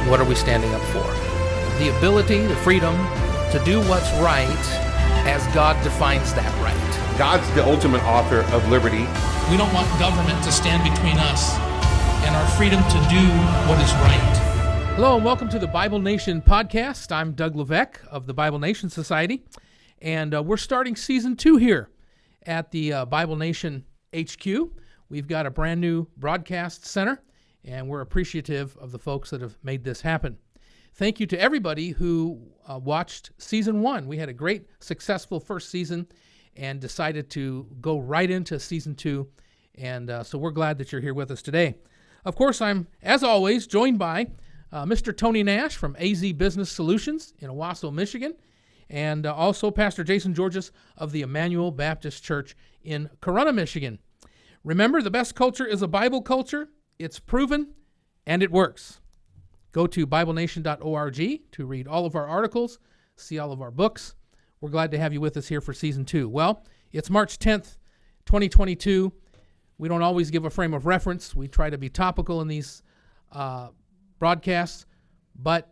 what are we standing up for? The ability, the freedom to do what's right as God defines that right. God's the ultimate author of liberty. We don't want government to stand between us and our freedom to do what is right. Hello and welcome to the Bible Nation podcast. I'm Doug Levesque of the Bible Nation Society, and we're starting season 2 here at the Bible Nation HQ. We've got a brand new broadcast center, and we're appreciative of the folks that have made this happen. Thank you to everybody who watched season 1. We had a great, successful first season and decided to go right into season 2, and so we're glad that you're here with us today. Of course, I'm, as always, joined by Mr. Tony Nash from AZ Business Solutions in Owasso, Michigan, and also Pastor Jason Georges of the Emmanuel Baptist Church in Corunna, Michigan. Remember, the best culture is a Bible culture. It's proven, and it works. Go to BibleNation.org to read all of our articles, see all of our books. We're glad to have you with us here for Season 2. Well, it's March 10th, 2022. We don't always give a frame of reference. We try to be topical in these broadcasts. But,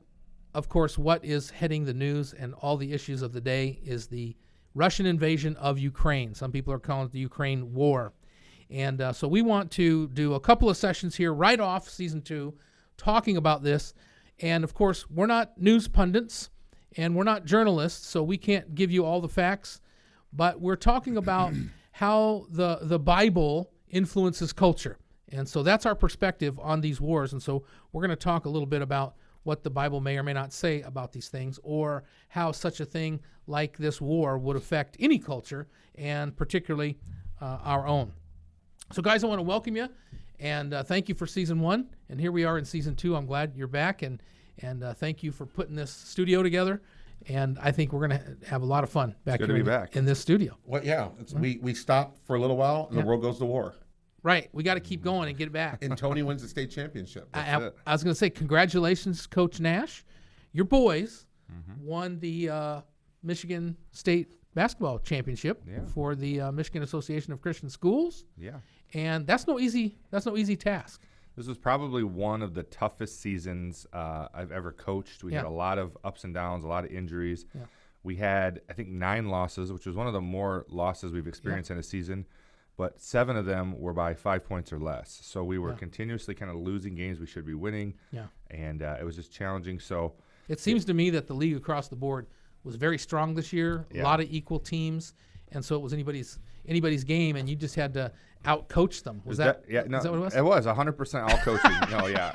of course, what is heading the news and all the issues of the day is the Russian invasion of Ukraine. Some people are calling it the Ukraine war. And so we want to do a couple of sessions here right off Season 2 talking about this. And, of course, we're not news pundits and we're not journalists, so we can't give you all the facts. But we're talking about how the Bible influences culture. And so that's our perspective on these wars. And so we're going to talk a little bit about what the Bible may or may not say about these things, or how such a thing like this war would affect any culture, and particularly our own. So, guys, I want to welcome you, and thank you for Season 1. And here we are in Season 2. I'm glad you're back, and thank you for putting this studio together. And I think we're going to have a lot of fun back here in this studio. Well, yeah, we stop for a little while, and the world goes to war. Right. We got to keep going and get back. And Tony wins the state championship. I was going to say, congratulations, Coach Nash. Your boys won the Michigan State basketball championship for the Michigan Association of Christian Schools. Yeah. And that's no easy task. This was probably one of the toughest seasons I've ever coached. We had a lot of ups and downs, a lot of injuries. Yeah. We had, I think, 9 losses, which was one of the more losses we've experienced in a season. But 7 of them were by 5 points or less. So we were continuously kind of losing games we should be winning. Yeah. And it was just challenging. So it seems to me that the league across the board was very strong this year. A lot of equal teams. And so it was anybody's game, and you just had to out-coach them. Is that what it was? It was 100% all coaching. No, yeah.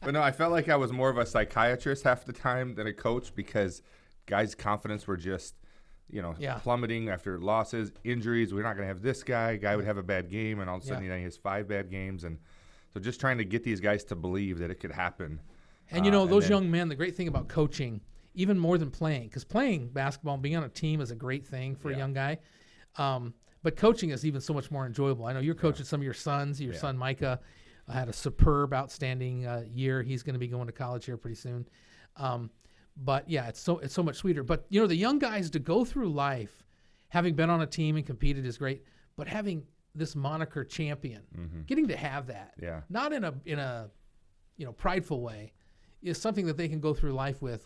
But no, I felt like I was more of a psychiatrist half the time than a coach, because guys' confidence were just plummeting after losses, injuries. We're not going to have this guy. Guy would have a bad game, and all of a sudden he has 5 bad games. And so just trying to get these guys to believe that it could happen. And, those young men, the great thing about coaching, even more than playing, because playing basketball and being on a team is a great thing for a young guy. But coaching is even so much more enjoyable. I know you're coaching some of your sons. Your son Micah had a superb, outstanding year. He's going to be going to college here pretty soon. But yeah, it's so much sweeter. But the young guys, to go through life, having been on a team and competed is great. But having this moniker champion, getting to have that, not in a prideful way, is something that they can go through life with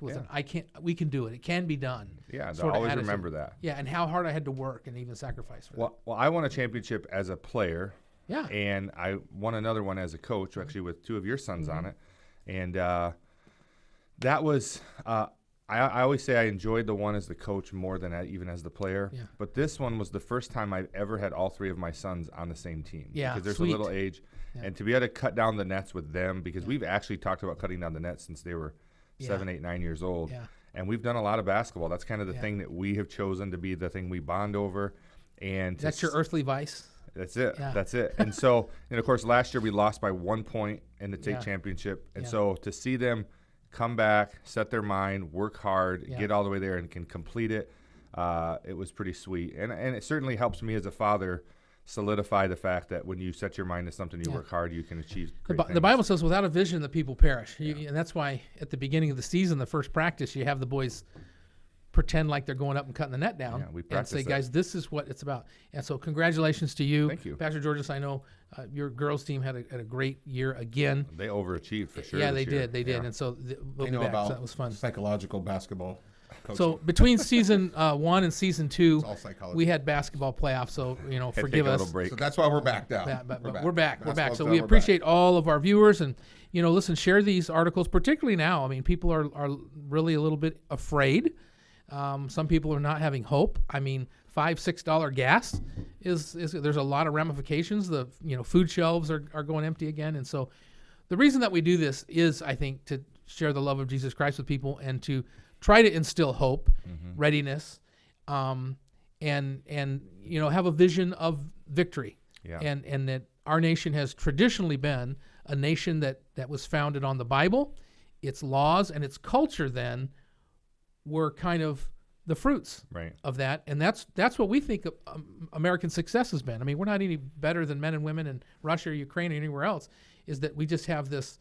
we can do it. It can be done. Yeah, they'll always remember that. Yeah, and how hard I had to work and even sacrifice for that. Well, I won a championship as a player. Yeah. And I won another one as a coach, actually with 2 of your sons on it. And that was I always say I enjoyed the one as the coach more than even as the player. Yeah. But this one was the first time I've ever had all 3 of my sons on the same team. Yeah, because there's a little age. Yeah. And to be able to cut down the nets with them, because we've actually talked about cutting down the nets since they were 7, 8, 9 years old. Yeah. And we've done a lot of basketball. That's kind of the thing that we have chosen to be the thing we bond over. And that's your earthly vice? That's it. Yeah. That's it. And so, of course, last year we lost by 1 point in the state championship. And so to see them come back, set their mind, work hard, get all the way there and can complete it, it was pretty sweet. And it certainly helps me as a father solidify the fact that when you set your mind to something, you work hard, you can achieve great things. The Bible says, without a vision, the people perish. And that's why at the beginning of the season, the first practice, you have the boys pretend like they're going up and cutting the net down, Yeah, we and practice say, that. guys, this is what it's about. And so congratulations to you. Thank you. Pastor Georges. I know your girls team had a great year again. They overachieved for sure. Yeah, this they year. did. They did. Yeah. And so we'll I be know back. about So that was fun. psychological basketball coaching. So between season 1 and season 2, all psychology. we had basketball playoffs. So, Had to forgive take a us. little break. So that's why we're back now. Yeah, but we're back. We're back. Basketball's So done, we we're appreciate all of our viewers, and listen, share these articles, particularly now. I mean, people are really a little bit afraid. Some people are not having hope. I mean, $5-6 gas is there's a lot of ramifications. The food shelves are going empty again, and so the reason that we do this is, I think, to share the love of Jesus Christ with people and to try to instill hope, readiness, and have a vision of victory. Yeah. And that our nation has traditionally been a nation that was founded on the Bible, its laws, and its culture then were kind of the fruits Right. of that. And that's what we think American success has been. I mean, we're not any better than men and women in Russia or Ukraine or anywhere else, is that we just have this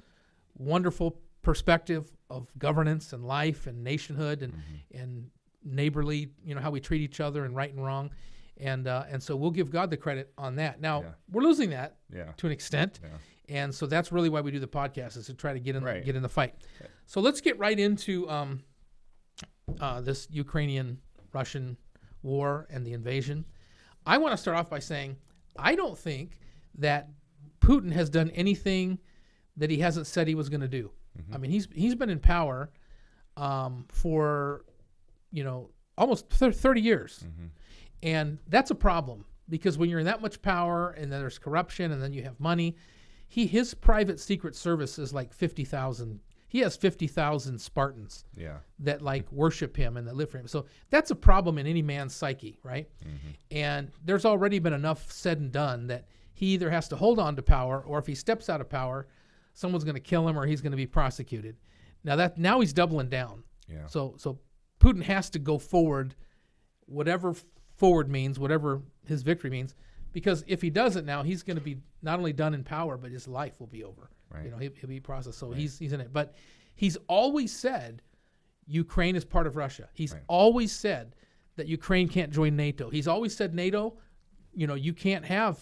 wonderful perspective of governance and life and nationhood and neighborly, how we treat each other and right and wrong. And so we'll give God the credit on that. Now, Yeah. we're losing that Yeah. to an extent. Yeah. And so that's really why we do the podcast, is to try to get in Right. get in the fight. So let's get right into this Ukrainian-Russian war and the invasion. I want to start off by saying I don't think that Putin has done anything that he hasn't said he was going to do. I mean, he's been in power for almost 30 years, and that's a problem, because when you're in that much power and then there's corruption and then you have money, his private secret service is like 50,000. He has 50,000 Spartans Yeah. that worship him and that live for him. So that's a problem in any man's psyche, right? And there's already been enough said and done that he either has to hold on to power, or if he steps out of power, someone's going to kill him or he's going to be prosecuted. Now he's doubling down. Yeah. So Putin has to go forward, whatever forward means, whatever his victory means, because if he doesn't now, he's going to be not only done in power, but his life will be over. Right. He'll be processed. So he's in it. But he's always said Ukraine is part of Russia. He's always said that Ukraine can't join NATO. He's always said NATO, you can't have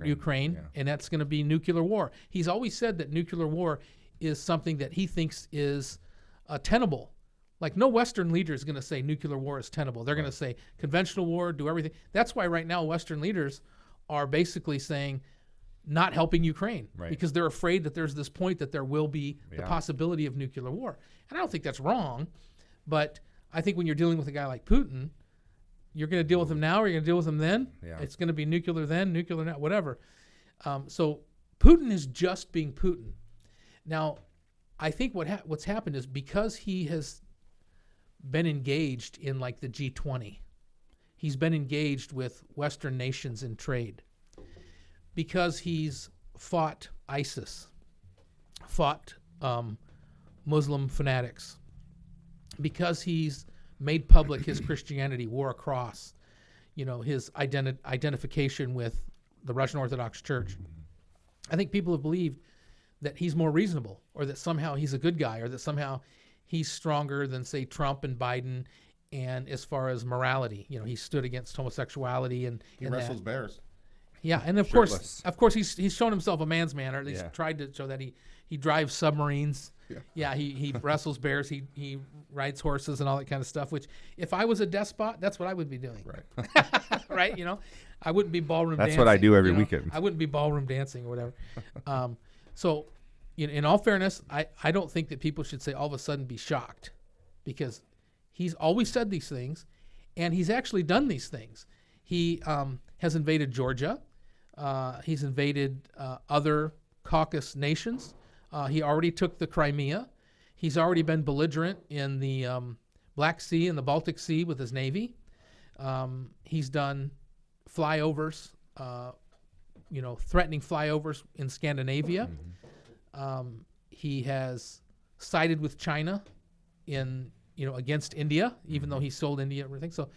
Ukraine, and that's going to be nuclear war. He's always said that nuclear war is something that he thinks is tenable. Like, no Western leader is going to say nuclear war is tenable. They're going to say conventional war, do everything. That's why right now Western leaders are basically saying not helping Ukraine, because they're afraid that there's this point that there will be the possibility of nuclear war. And I don't think that's wrong, but I think when you're dealing with a guy like Putin, you're going to deal with him now, or you're going to deal with him then. Yeah. It's going to be nuclear then, nuclear now, whatever. So Putin is just being Putin. Now, I think what's happened is, because he has been engaged in the G20, he's been engaged with Western nations in trade, because he's fought ISIS, fought Muslim fanatics, because he's made public his Christianity, wore a cross, his identification with the Russian Orthodox Church. I think people have believed that he's more reasonable, or that somehow he's a good guy, or that somehow he's stronger than, say, Trump and Biden. And as far as morality, he stood against homosexuality and He wrestles bears. Yeah, and of Shirtless. course, he's shown himself a man's man, or at least tried to show that he drives submarines. Yeah, he wrestles bears. He rides horses and all that kind of stuff. Which, if I was a despot, that's what I would be doing. Right. Right? I wouldn't be ballroom That's dancing. what I do every weekend. I wouldn't be ballroom dancing or whatever. So, in all fairness, I don't think that people should say all of a sudden be shocked, because he's always said these things, and he's actually done these things. He has invaded Georgia. He's invaded other Caucasus nations. He already took the Crimea. He's already been belligerent in the Black Sea and the Baltic Sea with his navy. He's done flyovers, threatening flyovers in Scandinavia. He has sided with China against India, even though he sold India everything. So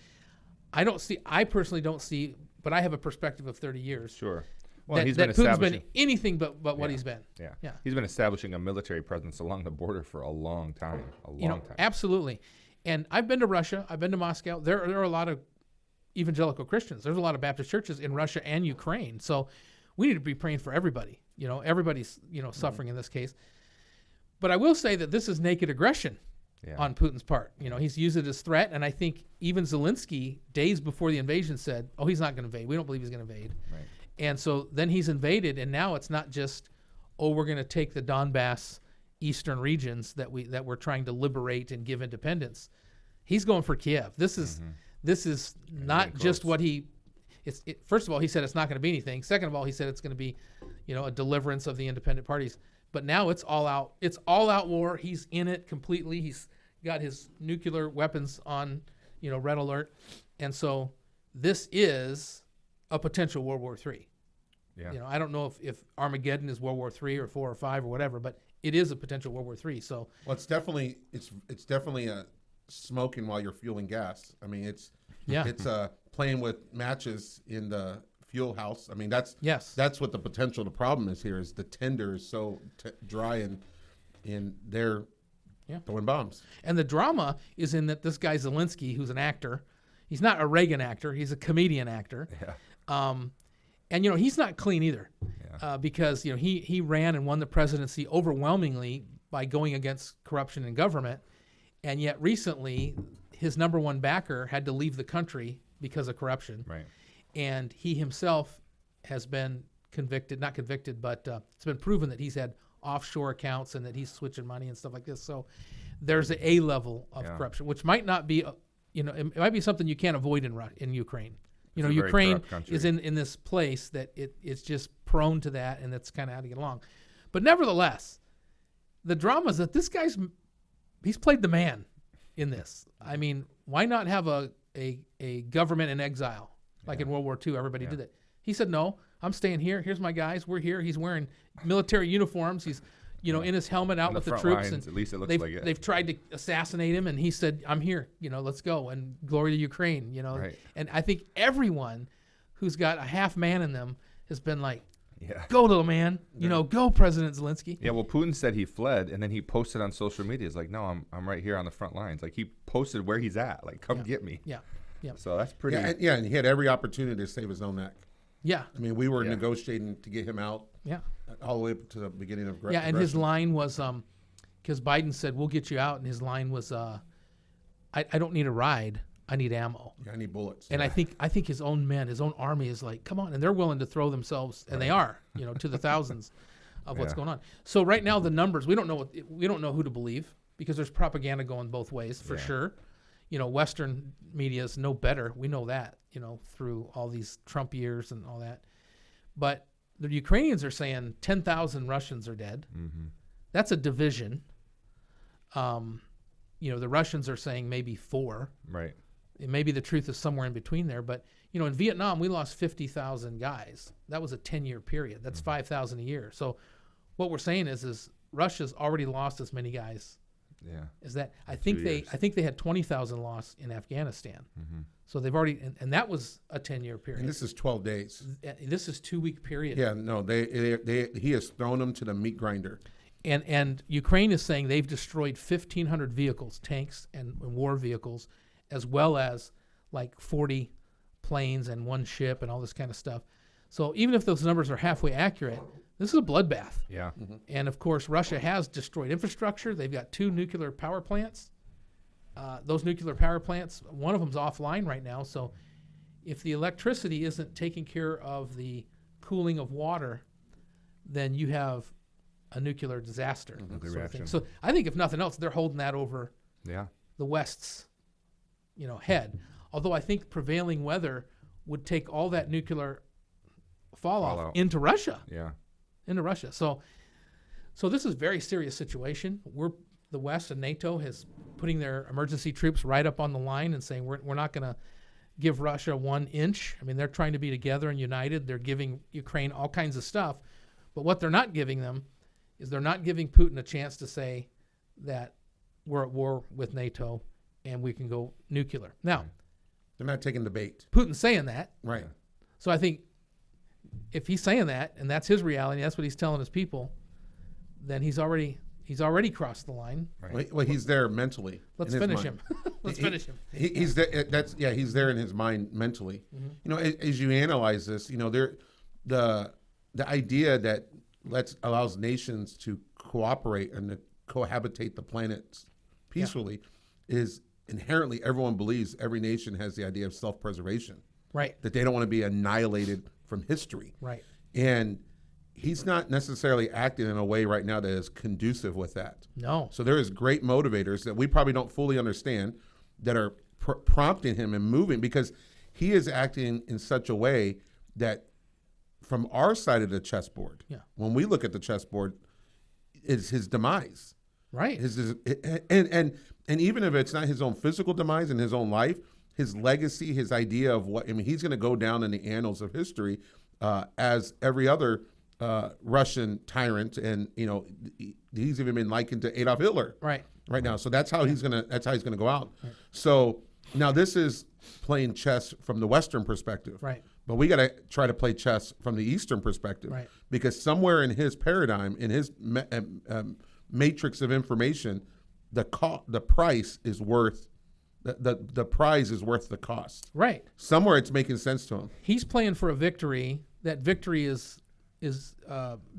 I personally don't see, but I have a perspective of 30 years. Sure. Well, that he's been Putin's establishing. been anything but what he's been. Yeah. He's been establishing a military presence along the border for a long time. Absolutely. And I've been to Russia. I've been to Moscow. There are a lot of evangelical Christians. There's a lot of Baptist churches in Russia and Ukraine. So we need to be praying for everybody. Everybody's, suffering in this case. But I will say that this is naked aggression on Putin's part. He's used it as threat. And I think even Zelensky, days before the invasion, said, oh, he's not going to invade. We don't believe he's going to invade. Right. And so then he's invaded. And now it's not just, we're going to take the Donbass eastern regions that we're trying to liberate and give independence. He's going for Kiev. This is not just what first of all, he said it's not going to be anything. Second of all, he said it's going to be, a deliverance of the independent parties. But now it's all out. It's all out war. He's in it completely. He's got his nuclear weapons on, red alert. And so this is a potential World War III. Yeah. I don't know if Armageddon is World War III or 4 or 5 or whatever, but it is a potential World War III. So Well, it's definitely a smoking while you're fueling gas. I mean, it's playing with matches in the fuel house. I mean, that's what the potential. The problem is here is the tinder is so dry and they're throwing bombs. And the drama is in that this guy Zelensky, who's an actor, he's not a Reagan actor, he's a comedian actor. Yeah. And he's not clean either, because he ran and won the presidency overwhelmingly by going against corruption in government, and yet recently his number one backer had to leave the country because of corruption. Right. And he himself has been not convicted, but it's been proven that he's had offshore accounts and that he's switching money and stuff like this. So there's a level of corruption, which might not be, it might be something you can't avoid in Ukraine. Ukraine is in this place that it's just prone to that, and that's kind of how to get along. But nevertheless, the drama is that this he's played the man in this. I mean, why not have a government in exile? Like in World War II, everybody did that. He said, no, I'm staying here. Here's my guys. We're here. He's wearing military uniforms. He's, in his helmet out with the troops. Lines, at least it looks like it. They've tried to assassinate him, and he said, I'm here. Let's go. And glory to Ukraine, Right. And I think everyone who's got a half man in them has been like, go, little man. Go, President Zelensky. Yeah, well, Putin said he fled, and then he posted on social media. It's like, no, I'm right here on the front lines. Like, he posted where he's at. Like, come get me. Yeah. Yeah. So that's pretty. And he had every opportunity to save his own neck. Yeah. I mean, we were negotiating to get him out. Yeah. All the way up to the beginning of Yeah, and his line was, because Biden said, we'll get you out, and his line was, I don't need a ride. I need ammo. Yeah, I need bullets. And I think his own men, his own army is like, come on. And they're willing to throw themselves, and they are, to the thousands of what's going on. So right now the numbers, we don't know who to believe, because there's propaganda going both ways for sure. Western media is no better. We know that, through all these Trump years and all that. But the Ukrainians are saying 10,000 Russians are dead. Mm-hmm. That's a division. The Russians are saying maybe 4. Right. Maybe the truth is somewhere in between there. But, in Vietnam, we lost 50,000 guys. That was a 10-year period. That's 5,000 a year. So what we're saying is Russia's already lost as many guys. Yeah. Is that I think they had 20,000 lost in Afghanistan. Mm-hmm. So they've already and that was a 10-year period. And this is 12 days. This is 2-week period. Yeah, no, he has thrown them to the meat grinder. And Ukraine is saying they've destroyed 1,500 vehicles, tanks and war vehicles, as well as like 40 planes and 1 ship and all this kind of stuff. So even if those numbers are halfway accurate, this is a bloodbath. Yeah. Mm-hmm. And of course, Russia has destroyed infrastructure. They've got 2 nuclear power plants. Those nuclear power plants, one of them's offline right now. So if the electricity isn't taking care of the cooling of water, then you have a nuclear disaster. Nuclear sort of reaction. thing. So I think if nothing else, they're holding that over the West's head. Although I think prevailing weather would take all that nuclear fallout into Russia. Yeah. Into Russia. So this is a very serious situation. The West and NATO is putting their emergency troops right up on the line and saying we're not going to give Russia 1 inch. I mean, they're trying to be together and united. They're giving Ukraine all kinds of stuff. But what they're not giving them is they're not giving Putin a chance to say that we're at war with NATO and we can go nuclear. Now, they're not taking the bait. Putin's saying that. Right. So I think if he's saying that and that's his reality, that's what he's telling his people, then he's already He's already crossed the line. Right. Well, he's there mentally. Let's finish him. Finish him. He's there. He's there in his mind mentally. As you analyze this, the idea that allows nations to cooperate and to cohabitate the planets peacefully is inherently, everyone believes every nation has the idea of self-preservation. Right. That they don't want to be annihilated from history. Right. And he's not necessarily acting in a way right now that is conducive with that. No. So there is great motivators that we probably don't fully understand that are prompting him and moving, because he is acting in such a way that from our side of the chessboard, when we look at the chessboard, is his demise. Right. And even if it's not his own physical demise in his own life, his legacy, his idea of he's going to go down in the annals of history as every other Russian tyrant, and he's even been likened to Adolf Hitler right now. So that's how he's gonna go out. Right. So now this is playing chess from the Western perspective, right? But we got to try to play chess from the Eastern perspective, right? Because somewhere in his paradigm, in his matrix of information, the price is worth. The prize is worth the cost. Right. Somewhere it's making sense to him. He's playing for a victory. That victory is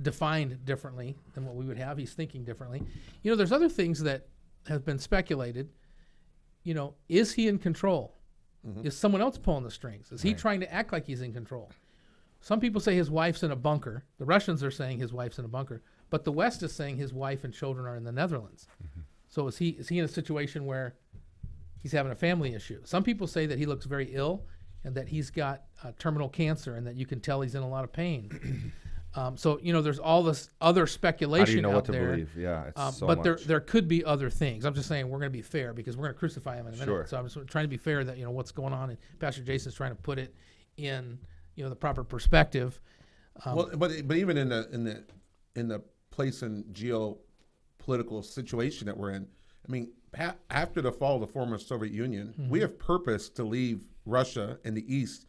defined differently than what we would have. He's thinking differently. There's other things that have been speculated. Is he in control? Mm-hmm. Is someone else pulling the strings? Is he trying to act like he's in control? Some people say his wife's in a bunker. The Russians are saying his wife's in a bunker. But the West is saying his wife and children are in the Netherlands. Mm-hmm. So is he in a situation where he's having a family issue? Some people say that he looks very ill and that he's got terminal cancer and that you can tell he's in a lot of pain. So there's all this other speculation. How do you know what to believe? Yeah, it's so but much. there could be other things. I'm just saying we're going to be fair because we're going to crucify him in a minute. Sure. So I'm just trying to be fair that what's going on, and Pastor Jason's trying to put it in the proper perspective. But even in the place and geopolitical situation that we're in, after the fall of the former Soviet Union, we have purpose to leave Russia and the East.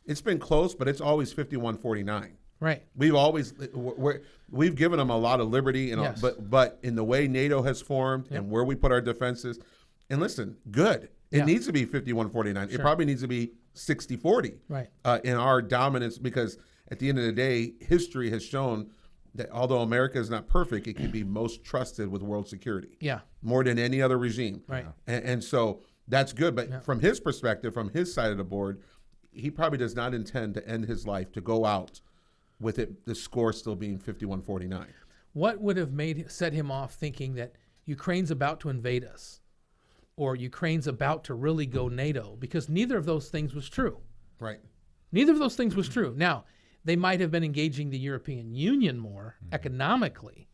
It's been close, but it's always 51-49. Right. We've given them a lot of liberty, and yes. but in the way NATO has formed and where we put our defenses, and listen, good. It needs to be 51-49. Sure. It probably needs to be 60-40. Right. In our dominance, because at the end of the day, history has shown that although America is not perfect, it can be most trusted with world security. Yeah. More than any other regime. Right. And so that's good. But from his perspective, from his side of the board, he probably does not intend to end his life to go out with the score still being 51-49. What would have set him off thinking that Ukraine's about to invade us, or Ukraine's about to really go NATO? Because neither of those things was true. Right. Neither of those things was true. Now, they might have been engaging the European Union more economically.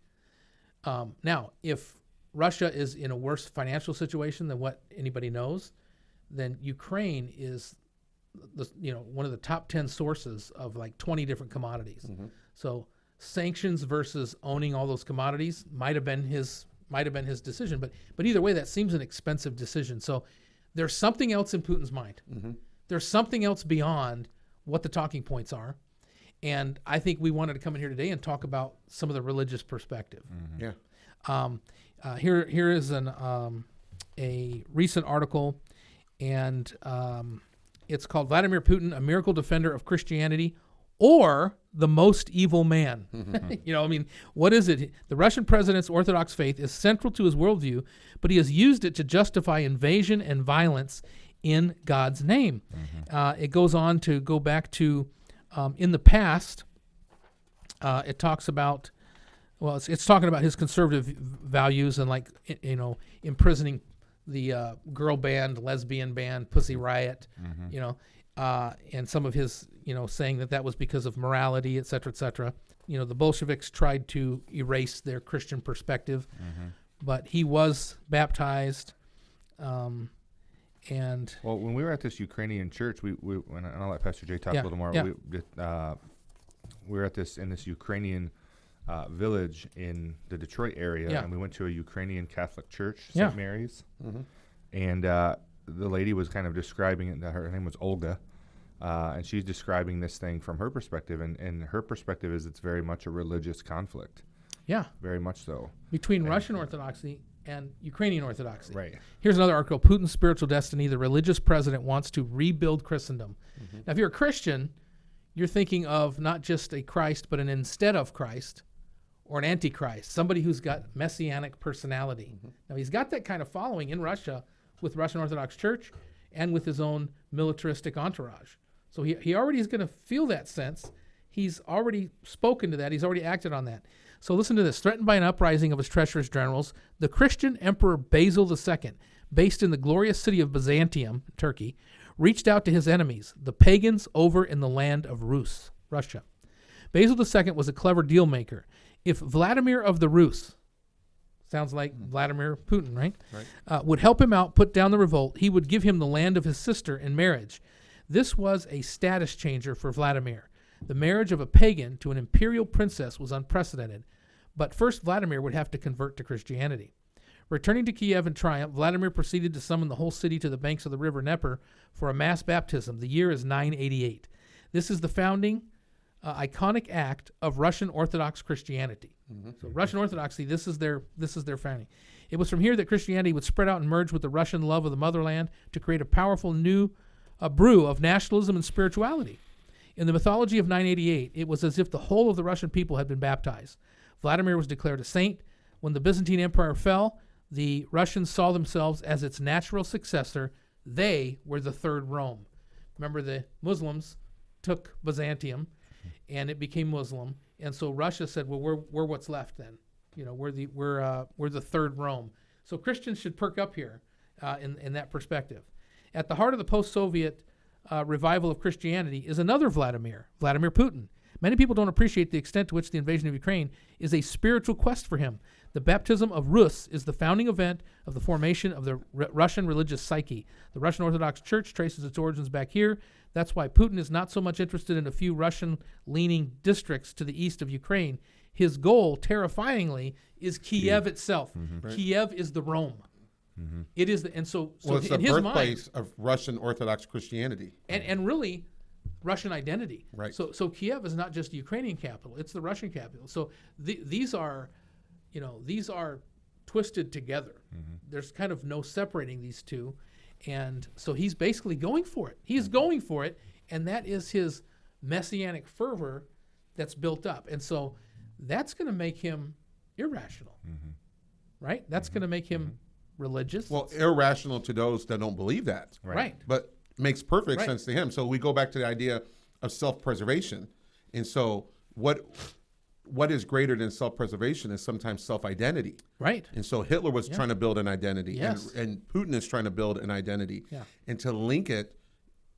Now, if Russia is in a worse financial situation than what anybody knows, then Ukraine is one of the top 10 sources of like 20 different commodities. Mm-hmm. So sanctions versus owning all those commodities might have been his decision. But either way, that seems an expensive decision. So there's something else in Putin's mind. Mm-hmm. There's something else beyond what the talking points are. And I think we wanted to come in here today and talk about some of the religious perspective. Mm-hmm. Yeah. Here is a recent article, and it's called Vladimir Putin, a miracle defender of Christianity, or the most evil man. Mm-hmm. What is it? The Russian president's Orthodox faith is central to his worldview, but he has used it to justify invasion and violence in God's name. Mm-hmm. It goes on to go back to in the past. It talks about, it's talking about his conservative values and imprisoning the girl band, lesbian band, Pussy Riot, and some of his, saying that was because of morality, et cetera, et cetera. The Bolsheviks tried to erase their Christian perspective, but he was baptized. And when we were at this Ukrainian church, and I'll let Pastor Jay talk a little more. Yeah. We were at this Ukrainian village in the Detroit area, and we went to a Ukrainian Catholic church, St. Mary's, and the lady was kind of describing it. Her name was Olga, and she's describing this thing from her perspective, and her perspective is it's very much a religious conflict. Yeah. Very much so. Between Russian Orthodoxy and Ukrainian Orthodoxy. Right. Here's another article, Putin's Spiritual Destiny. The religious president wants to rebuild Christendom. Mm-hmm. Now, if you're a Christian, you're thinking of not just a Christ, but an instead of Christ or an antichrist, somebody who's got messianic personality. Mm-hmm. Now, he's got that kind of following in Russia with Russian Orthodox Church and with his own militaristic entourage. So he already is going to feel that sense. He's already spoken to that. He's already acted on that. So listen to this. Threatened by an uprising of his treacherous generals, the Christian Emperor Basil II, based in the glorious city of Byzantium, Turkey, reached out to his enemies, the pagans over in the land of Rus, Russia. Basil II was a clever deal maker. If Vladimir of the Rus, sounds like Vladimir Putin, right? Would help him out, put down the revolt, he would give him the land of his sister in marriage. This was a status changer for Vladimir. The marriage of a pagan to an imperial princess was unprecedented, but first Vladimir would have to convert to Christianity. Returning to Kiev in triumph, Vladimir proceeded to summon the whole city to the banks of the river Dnieper for a mass baptism. The year is 988. This is the founding iconic act of Russian Orthodox Christianity. Mm-hmm. So Russian Orthodoxy, this is their founding. It was from here that Christianity would spread out and merge with the Russian love of the motherland to create a powerful new brew of nationalism and spirituality. In the mythology of 988, it was as if the whole of the Russian people had been baptized. Vladimir was declared a saint. When the Byzantine Empire fell, the Russians saw themselves as its natural successor. They were the Third Rome. Remember, the Muslims took Byzantium, and it became Muslim. And so Russia said, "Well, we're what's left then. You know, we're the Third Rome." So Christians should perk up here in that perspective. At the heart of the post-Soviet revival of Christianity is another Vladimir Putin. Many people don't appreciate the extent to which the invasion of Ukraine is a spiritual quest for him. The baptism of Rus is the founding event of the formation of the Russian religious psyche. The Russian Orthodox Church traces its origins back here. That's why Putin is not so much interested in a few Russian-leaning districts to the east of Ukraine. His goal, terrifyingly, is Kiev itself. Mm-hmm. Right. Kiev is the Rome. Mm-hmm. It is, it's the in his birthplace of Russian Orthodox Christianity, and really Russian identity. Right. So Kiev is not just the Ukrainian capital; it's the Russian capital. So these are twisted together. Mm-hmm. There's kind of no separating these two, and so he's basically going for it. He's going for it, and that is his messianic fervor that's built up, and so that's going to make him irrational, right? That's going to make him religious. Well, irrational to those that don't believe that. Right. But makes perfect sense to him. So we go back to the idea of self-preservation. And so what is greater than self-preservation is sometimes self-identity. Right. And so Hitler was trying to build an identity. Yes. And Putin is trying to build an identity. Yeah. And to link it,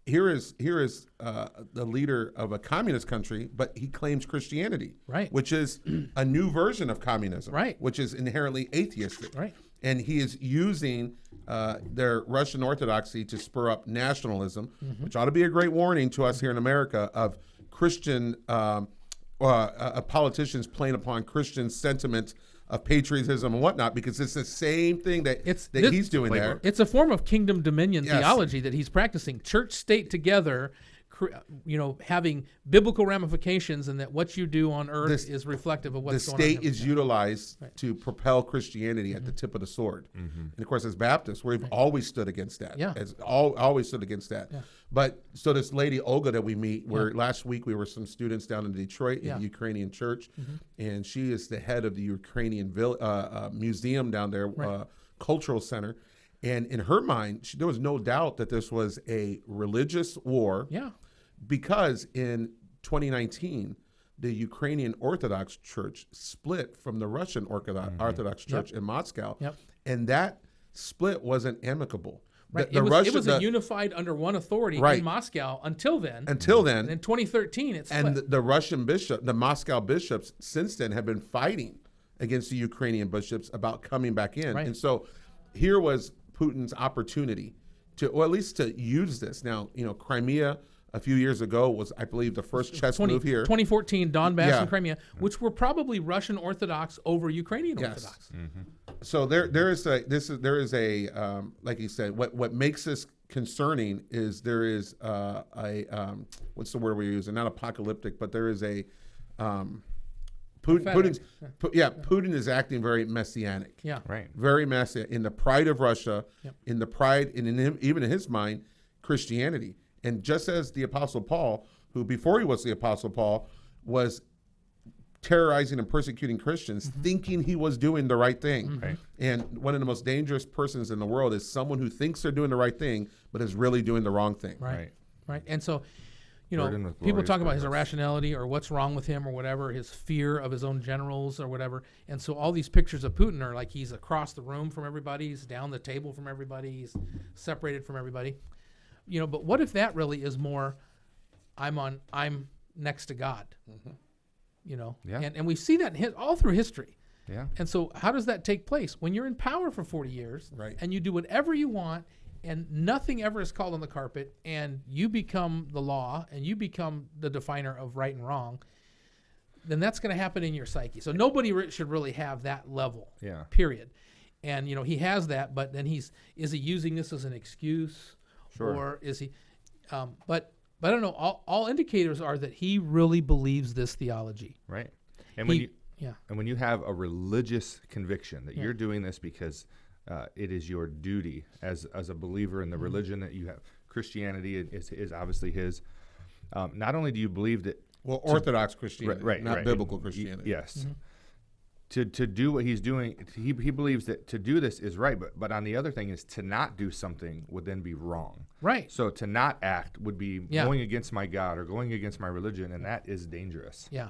here is the leader of a communist country, but he claims Christianity. Right. Which is a new version of communism. Right. Which is inherently atheistic. Right. And he is using their Russian Orthodoxy to spur up nationalism, which ought to be a great warning to us here in America of Christian politicians playing upon Christian sentiments of patriotism and whatnot, because it's the same thing that he's doing there. It's a form of kingdom dominion theology that he's practicing. Church, state together, having biblical ramifications, and that what you do on earth is reflective of what's going on. The state is utilized to propel Christianity at the tip of the sword. Mm-hmm. And of course, as Baptists, we've always stood against that. Yeah. Always stood against that. Yeah. But so this lady Olga that we meet, where last week we were some students down in Detroit in the Ukrainian church, and she is the head of the Ukrainian museum down there, cultural center. And in her mind, there was no doubt that this was a religious war. Yeah. Because in 2019, the Ukrainian Orthodox Church split from the Russian Orthodox Church in Moscow. Yep. And that split wasn't amicable. Right. It was unified under one authority in Moscow until then. And in 2013, it split. And the Russian bishop, the Moscow bishops, since then have been fighting against the Ukrainian bishops about coming back in. Right. And so here was Putin's opportunity or at least to use this. Now, Crimea a few years ago was, I believe, the first chess move here. 2014, Donbass and Crimea, which were probably Russian Orthodox over Ukrainian Orthodox. Mm-hmm. So there is a like you said, what makes this concerning is there is what's the word we're using? Not apocalyptic, but there is a Putin is acting very messianic. Yeah. Right. Very messianic in the pride of Russia, in the pride, and in him, even in his mind, Christianity. And just as the Apostle Paul, who before he was the Apostle Paul, was terrorizing and persecuting Christians, thinking he was doing the right thing. Right. And one of the most dangerous persons in the world is someone who thinks they're doing the right thing, but is really doing the wrong thing. Right. And so, people talk about his irrationality or what's wrong with him or whatever, his fear of his own generals or whatever. And so all these pictures of Putin are like he's across the room from everybody, he's down the table from everybody, he's separated from everybody. But what if that really is more, I'm next to God? And we see that all through history. Yeah. And so how does that take place? When you're in power for 40 years and you do whatever you want and nothing ever is called on the carpet and you become the law and you become the definer of right and wrong, then that's going to happen in your psyche. So nobody should really have that level, period. And, he has that, but then is he using this as an excuse? Sure. Or is he, but I don't know. All indicators are that he really believes this theology. Right. And when you have a religious conviction that you're doing this because it is your duty as a believer in the religion that you have, Christianity is obviously his. Not only do you believe that, Orthodox Christianity, right, not biblical Christianity. Yes. To do what he's doing, he believes that to do this is right, but on the other thing is to not do something would then be wrong. Right. So to not act would be going against my God or going against my religion, and that is dangerous. Yeah.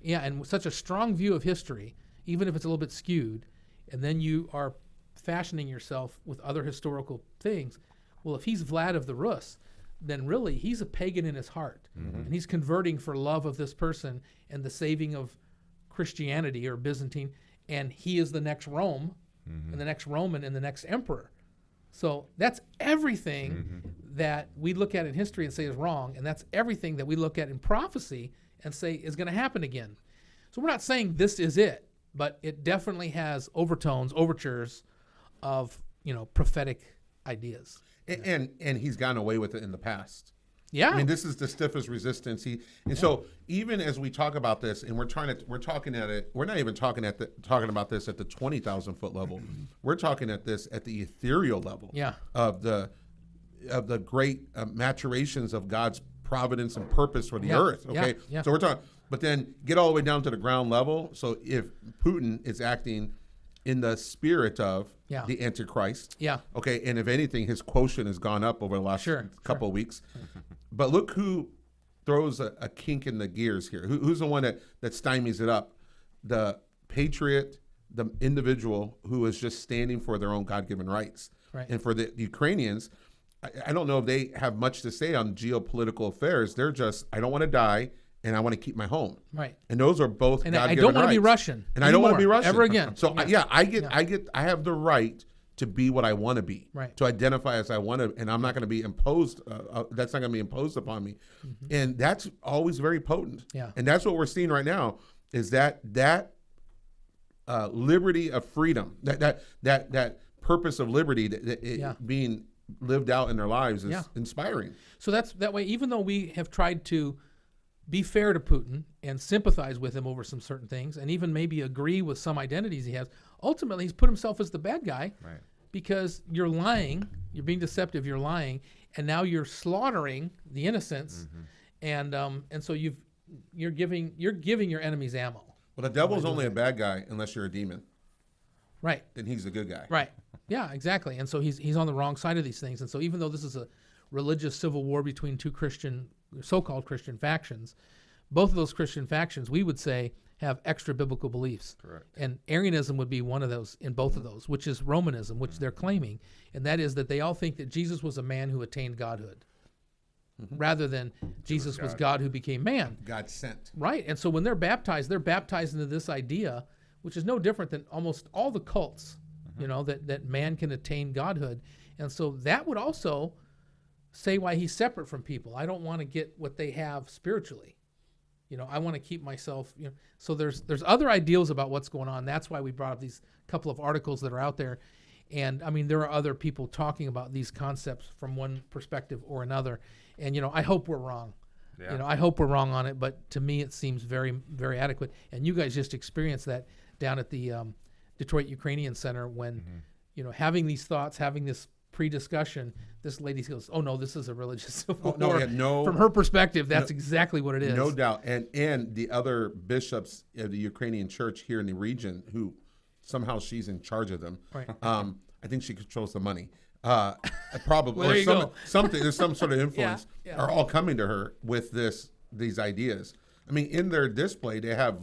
Yeah, and with such a strong view of history, even if it's a little bit skewed, and then you are fashioning yourself with other historical things, well, if he's Vlad of the Rus, then really he's a pagan in his heart, and he's converting for love of this person and the saving of Christianity or Byzantine, and he is the next Rome and the next Roman and the next emperor. So that's everything that we look at in history and say is wrong, and that's everything that we look at in prophecy and say is going to happen again. So we're not saying this is it, but it definitely has overtures of prophetic ideas. And he's gotten away with it in the past. Yeah. I mean, this is the stiffest resistance. So even as we talk about this, and we're talking at it. We're not even talking about this at the 20,000 foot level. We're talking at this at the ethereal level. Yeah. Of the great maturations of God's providence and purpose for the earth. Okay. Yeah. So we're talking, but then get all the way down to the ground level. So if Putin is acting in the spirit of the Antichrist. Yeah. Okay. And if anything, his quotient has gone up over the last couple of weeks. But look who throws a kink in the gears here. Who's the one that stymies it up? The patriot, the individual who is just standing for their own God-given rights. Right. And for the Ukrainians, I don't know if they have much to say on geopolitical affairs. They're just, I don't want to die, and I want to keep my home. Right. And those are both and God-given rights. I don't want to be Russian. And I don't want to be Russian ever again. So I have the right to be what I want to be. Right. To identify as I want to, and I'm not going to be imposed. That's not going to be imposed upon me. And that's always very potent. Yeah. And that's what we're seeing right now is that liberty of freedom, that purpose of liberty being lived out in their lives is inspiring. So that's that way. Even though we have tried to be fair to Putin and sympathize with him over some certain things, and even maybe agree with some identities he has, ultimately he's put himself as the bad guy, right? Because you're lying, you're being deceptive, you're lying, and now you're slaughtering the innocents, and so you're giving your enemies ammo. Well, the devil's only a bad guy unless you're a demon. Right. Then he's a good guy. Right. Yeah, exactly. And so he's on the wrong side of these things. And so even though this is a religious civil war between two so-called Christian factions, both of those Christian factions, we would say, have extra biblical beliefs. Correct. And Arianism would be one of those in both of those, which is Romanism, which they're claiming. And that is that they all think that Jesus was a man who attained godhood, rather than Jesus was God who became man. God sent. Right. And so when they're baptized into this idea, which is no different than almost all the cults, that man can attain godhood. And so that would also say why he's separate from people. I don't want to get what they have spiritually. I want to keep myself, So there's other ideals about what's going on. That's why we brought up these couple of articles that are out there. And I mean, there are other people talking about these concepts from one perspective or another. And, I hope we're wrong. Yeah. I hope we're wrong on it, but to me it seems very, very adequate. And you guys just experienced that down at the Detroit Ukrainian Center when, having these thoughts, having this pre-discussion, this lady goes, "Oh no, this is a religious civil war." From her perspective, that's exactly what it is. No doubt. And the other bishops of the Ukrainian church here in the region, who somehow she's in charge of them. Right. I think she controls the money. Probably, well, something. There's some sort of influence. Yeah. Are all coming to her with these ideas. I mean, in their display, they have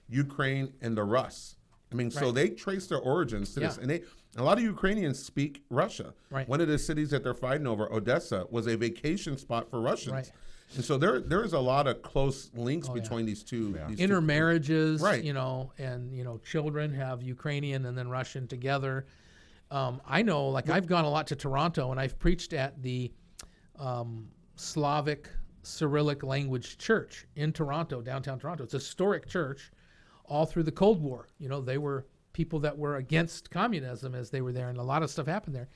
Ukraine and the Rus. I mean, so they trace their origins to this, and a lot of Ukrainians speak Russia. Right. One of the cities that they're fighting over, Odessa, was a vacation spot for Russians. Right. And so there is a lot of close links between these two. These intermarriages, and children have Ukrainian and then Russian together. I know, like, I've gone a lot to Toronto, and I've preached at the Slavic Cyrillic language church in Toronto, downtown Toronto. It's a historic church all through the Cold War. They were people that were against communism as they were there, and a lot of stuff happened there.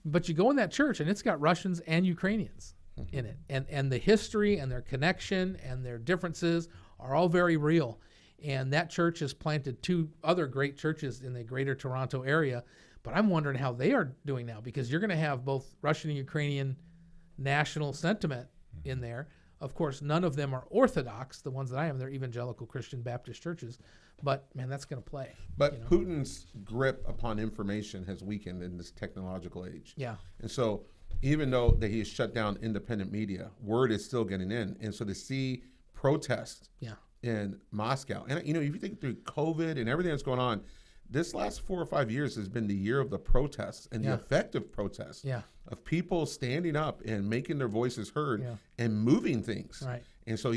But you go in that church, and it's got Russians and Ukrainians in it. And the history and their connection and their differences are all very real. And that church has planted 2 other great churches in the greater Toronto area. But I'm wondering how they are doing now, because you're going to have both Russian and Ukrainian national sentiment in there. Of course, none of them are Orthodox. The ones that I am, they're evangelical Christian Baptist churches. But, man, that's going to play. But Putin's grip upon information has weakened in this technological age. Yeah. And so even though that he has shut down independent media, word is still getting in. And so to see protests in Moscow, and, if you think through COVID and everything that's going on, this last 4 or 5 years has been the year of the protests and the effective protests of people standing up and making their voices heard and moving things. Right. And so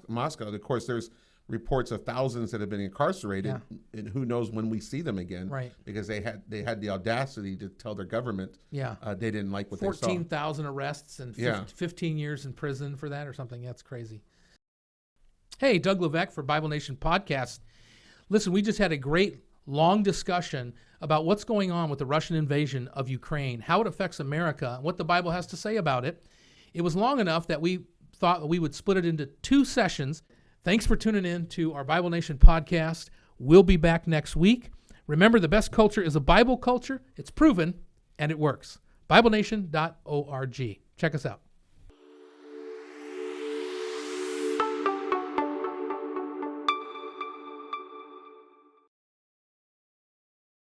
Moscow, of course, there's reports of thousands that have been incarcerated, and who knows when we see them again, because they had the audacity to tell their government they didn't like what they saw. 14,000 arrests and 15 years in prison for that or something. That's crazy. Hey, Doug Levesque for Bible Nation Podcast. Listen, we just had a great long discussion about what's going on with the Russian invasion of Ukraine, how it affects America, and what the Bible has to say about it. It was long enough that we thought we would split it into 2 sessions. Thanks for tuning in to our Bible Nation podcast. We'll be back next week. Remember, the best culture is a Bible culture. It's proven, and it works. BibleNation.org. Check us out.